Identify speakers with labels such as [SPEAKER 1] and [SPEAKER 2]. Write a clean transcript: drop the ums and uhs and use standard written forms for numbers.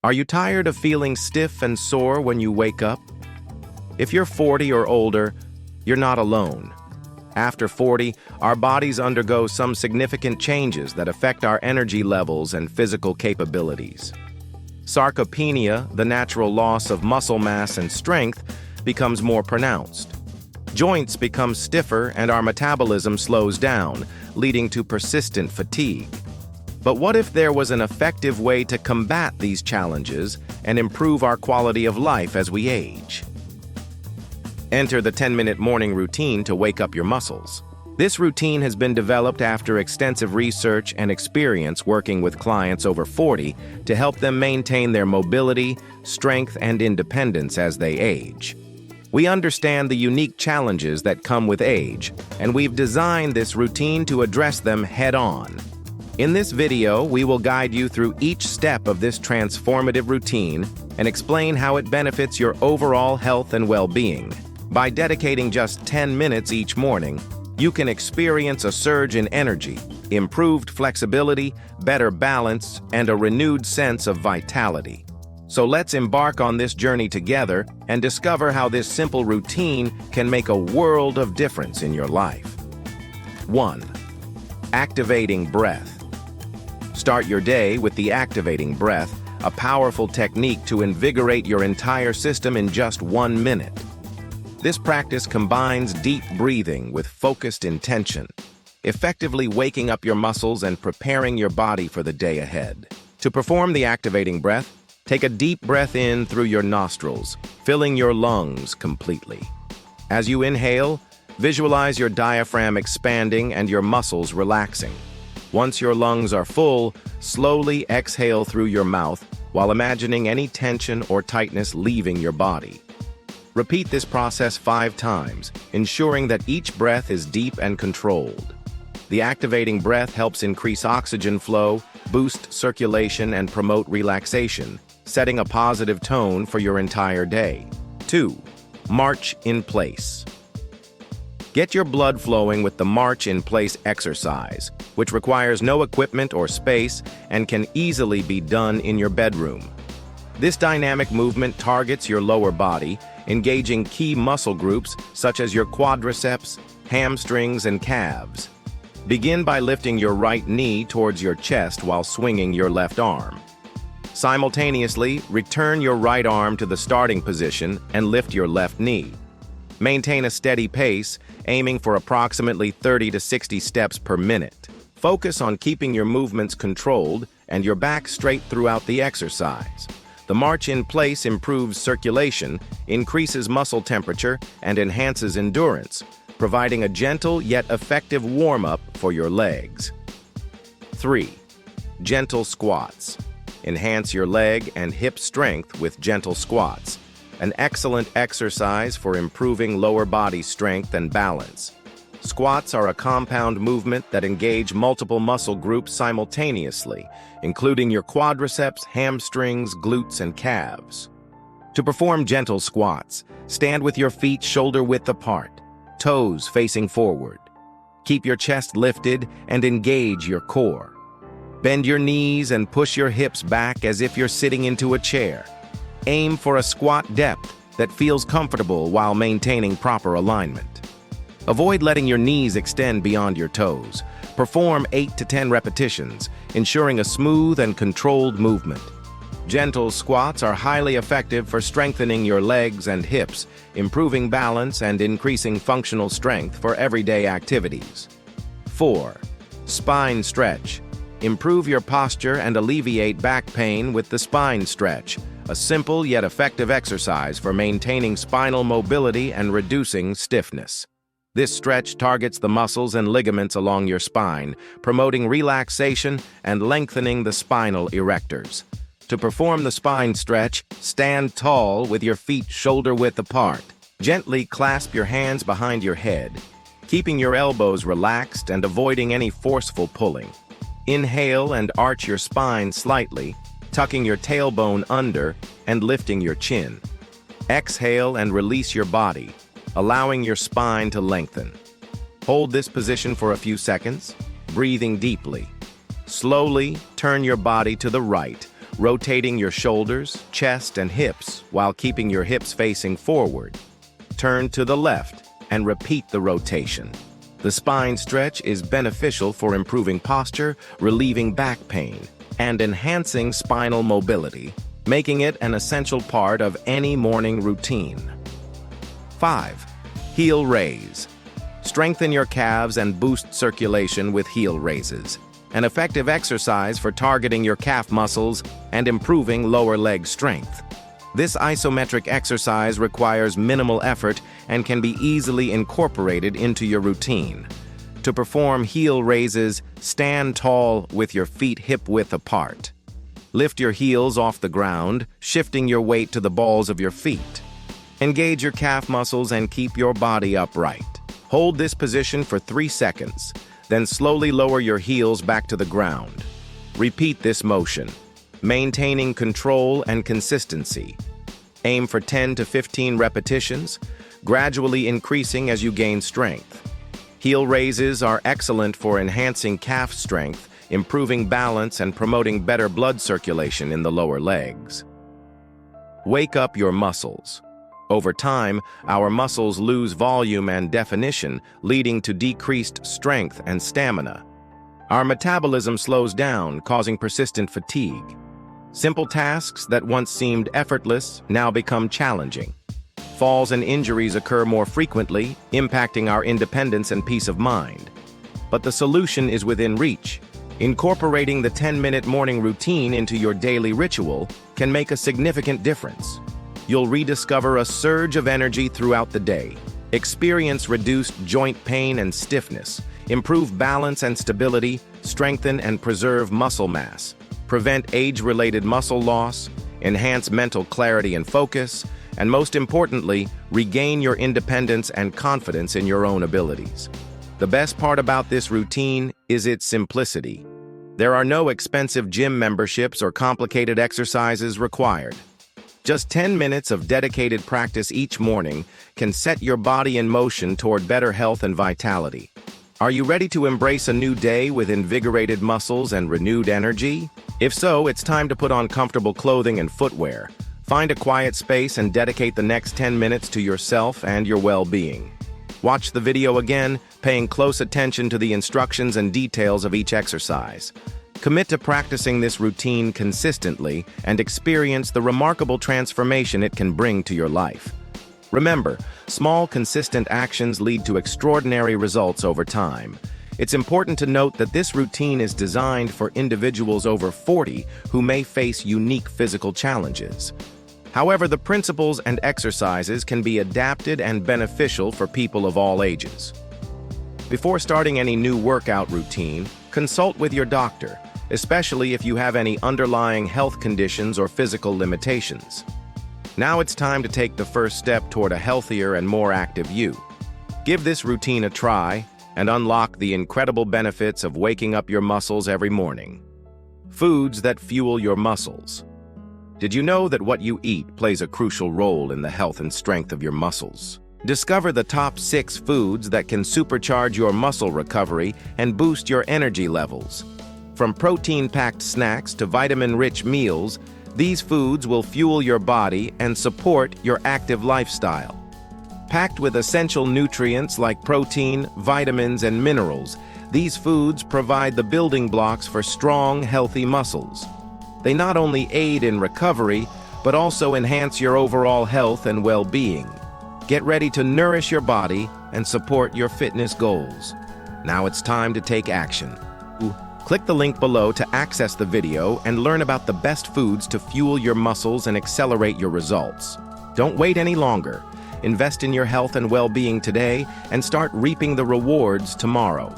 [SPEAKER 1] Are you tired of feeling stiff and sore when you wake up? If you're 40 or older, you're not alone. After 40, our bodies undergo some significant changes that affect our energy levels and physical capabilities. Sarcopenia, the natural loss of muscle mass and strength, becomes more pronounced. Joints become stiffer and our metabolism slows down, leading to persistent fatigue. But what if there was an effective way to combat these challenges and improve our quality of life as we age? Enter the 10-minute morning routine to wake up your muscles. This routine has been developed after extensive research and experience working with clients over 40 to help them maintain their mobility, strength, and independence as they age. We understand the unique challenges that come with age, and we've designed this routine to address them head-on. In this video, we will guide you through each step of this transformative routine and explain how it benefits your overall health and well-being. By dedicating just 10 minutes each morning, you can experience a surge in energy, improved flexibility, better balance, and a renewed sense of vitality. So let's embark on this journey together and discover how this simple routine can make a world of difference in your life. 1. Activating breath. Start your day with the activating breath, a powerful technique to invigorate your entire system in just 1 minute. This practice combines deep breathing with focused intention, effectively waking up your muscles and preparing your body for the day ahead. To perform the activating breath, take a deep breath in through your nostrils, filling your lungs completely. As you inhale, visualize your diaphragm expanding and your muscles relaxing. Once your lungs are full, slowly exhale through your mouth while imagining any tension or tightness leaving your body. Repeat this process 5 times, ensuring that each breath is deep and controlled. The activating breath helps increase oxygen flow, boost circulation, and promote relaxation, setting a positive tone for your entire day. 2. March in place. Get your blood flowing with the March in Place exercise, which requires no equipment or space and can easily be done in your bedroom. This dynamic movement targets your lower body, engaging key muscle groups such as your quadriceps, hamstrings, and calves. Begin by lifting your right knee towards your chest while swinging your left arm. Simultaneously, return your right arm to the starting position and lift your left knee. Maintain a steady pace, aiming for approximately 30 to 60 steps per minute. Focus on keeping your movements controlled and your back straight throughout the exercise. The March in Place improves circulation, increases muscle temperature, and enhances endurance, providing a gentle yet effective warm-up for your legs. 3. Gentle squats. Enhance your leg and hip strength with gentle squats, an excellent exercise for improving lower body strength and balance. Squats are a compound movement that engage multiple muscle groups simultaneously, including your quadriceps, hamstrings, glutes, and calves. To perform gentle squats, stand with your feet shoulder-width apart, toes facing forward. Keep your chest lifted and engage your core. Bend your knees and push your hips back as if you're sitting into a chair. Aim for a squat depth that feels comfortable while maintaining proper alignment. Avoid letting your knees extend beyond your toes. Perform 8 to 10 repetitions, ensuring a smooth and controlled movement. Gentle squats are highly effective for strengthening your legs and hips, improving balance and increasing functional strength for everyday activities. 4. Spine stretch. Improve your posture and alleviate back pain with the spine stretch, a simple yet effective exercise for maintaining spinal mobility and reducing stiffness. This stretch targets the muscles and ligaments along your spine, promoting relaxation and lengthening the spinal erectors. To perform the spine stretch, stand tall with your feet shoulder-width apart. Gently clasp your hands behind your head, keeping your elbows relaxed and avoiding any forceful pulling. Inhale and arch your spine slightly, tucking your tailbone under and lifting your chin. Exhale and release your body, allowing your spine to lengthen. Hold this position for a few seconds, breathing deeply. Slowly turn your body to the right, rotating your shoulders, chest, and hips while keeping your hips facing forward. Turn to the left and repeat the rotation. The spine stretch is beneficial for improving posture, relieving back pain, and enhancing spinal mobility, making it an essential part of any morning routine. 5. Heel raise. Strengthen your calves and boost circulation with heel raises, an effective exercise for targeting your calf muscles and improving lower leg strength. This isometric exercise requires minimal effort and can be easily incorporated into your routine. To perform heel raises, stand tall with your feet hip-width apart. Lift your heels off the ground, shifting your weight to the balls of your feet. Engage your calf muscles and keep your body upright. Hold this position for 3 seconds, then slowly lower your heels back to the ground. Repeat this motion, maintaining control and consistency. Aim for 10 to 15 repetitions, gradually increasing as you gain strength. Heel raises are excellent for enhancing calf strength, improving balance, and promoting better blood circulation in the lower legs. Wake up your muscles. Over time, our muscles lose volume and definition, leading to decreased strength and stamina. Our metabolism slows down, causing persistent fatigue. Simple tasks that once seemed effortless now become challenging. Falls and injuries occur more frequently, impacting our independence and peace of mind. But the solution is within reach. Incorporating the 10-minute morning routine into your daily ritual can make a significant difference. You'll rediscover a surge of energy throughout the day, experience reduced joint pain and stiffness, improve balance and stability, strengthen and preserve muscle mass, prevent age-related muscle loss, enhance mental clarity and focus, and most importantly, regain your independence and confidence in your own abilities. The best part about this routine is its simplicity. There are no expensive gym memberships or complicated exercises required. Just 10 minutes of dedicated practice each morning can set your body in motion toward better health and vitality. Are you ready to embrace a new day with invigorated muscles and renewed energy? If so, it's time to put on comfortable clothing and footwear. Find a quiet space and dedicate the next 10 minutes to yourself and your well-being. Watch the video again, paying close attention to the instructions and details of each exercise. Commit to practicing this routine consistently and experience the remarkable transformation it can bring to your life. Remember, small, consistent actions lead to extraordinary results over time. It's important to note that this routine is designed for individuals over 40 who may face unique physical challenges. However, the principles and exercises can be adapted and beneficial for people of all ages. Before starting any new workout routine, consult with your doctor, especially if you have any underlying health conditions or physical limitations. Now it's time to take the first step toward a healthier and more active you. Give this routine a try and unlock the incredible benefits of waking up your muscles every morning. Foods that fuel your muscles. Did you know that what you eat plays a crucial role in the health and strength of your muscles? Discover the top 6 foods that can supercharge your muscle recovery and boost your energy levels. From protein-packed snacks to vitamin-rich meals, these foods will fuel your body and support your active lifestyle. Packed with essential nutrients like protein, vitamins, and minerals, these foods provide the building blocks for strong, healthy muscles. They not only aid in recovery, but also enhance your overall health and well-being. Get ready to nourish your body and support your fitness goals. Now it's time to take action. Click the link below to access the video and learn about the best foods to fuel your muscles and accelerate your results. Don't wait any longer. Invest in your health and well-being today and start reaping the rewards tomorrow.